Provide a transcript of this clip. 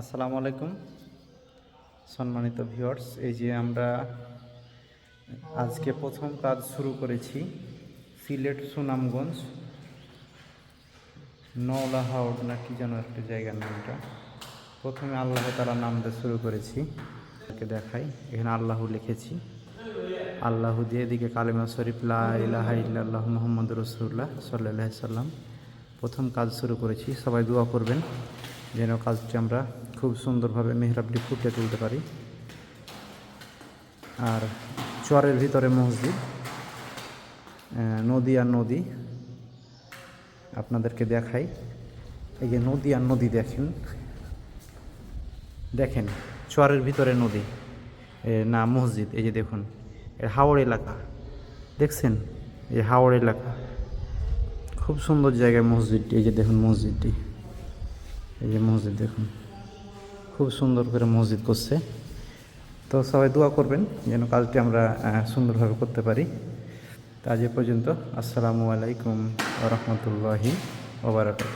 আসসালামু আলাইকুম সম্মানিত ভিউয়ার্স, এই যে আমরা আজকে প্রথম কাজ শুরু করেছি সিলেট সুনামগঞ্জ নওলা হাওড় না কি যেন একটা জায়গার নামটা। প্রথমে আল্লাহ তাআলার নাম দিয়ে শুরু করেছি। দেখাই, এখানে আল্লাহ লিখেছি, আল্লাহ দিয়ে এদিকে কালিমা শরীফ লা ইলাহা ইল্লাল্লাহু মুহাম্মাদুর রাসূলুল্লাহ সাল্লাল্লাহু আলাইহি সাল্লাম। প্রথম কাজ শুরু করেছি, সবাই দোয়া করবেন যেন কাজটি আমরা খুব সুন্দরভাবে মেহরাবটি ফুটিয়ে তুলতে পারি। আর চরের ভিতরে মসজিদ, নদী আর নদী আপনাদেরকে দেখাই। এই যে নদী আর নদী দেখেন চরের ভিতরে নদী না মসজিদ। এই যে দেখুন, হাওড় এলাকা দেখছেন, এই হাওড় এলাকা খুব সুন্দর জায়গায় মসজিদটি। এই যে দেখুন মসজিদটি, এই যে মসজিদ দেখুন, খুব সুন্দর করে মসজিদ করছে। তো সবাই দোয়া করবেন যেন কাজটি আমরা সুন্দরভাবে করতে পারি। তো আজ এ পর্যন্ত। আসসালামু আলাইকুম ওয়া রাহমাতুল্লাহি ওয়া বারাকাতুহু।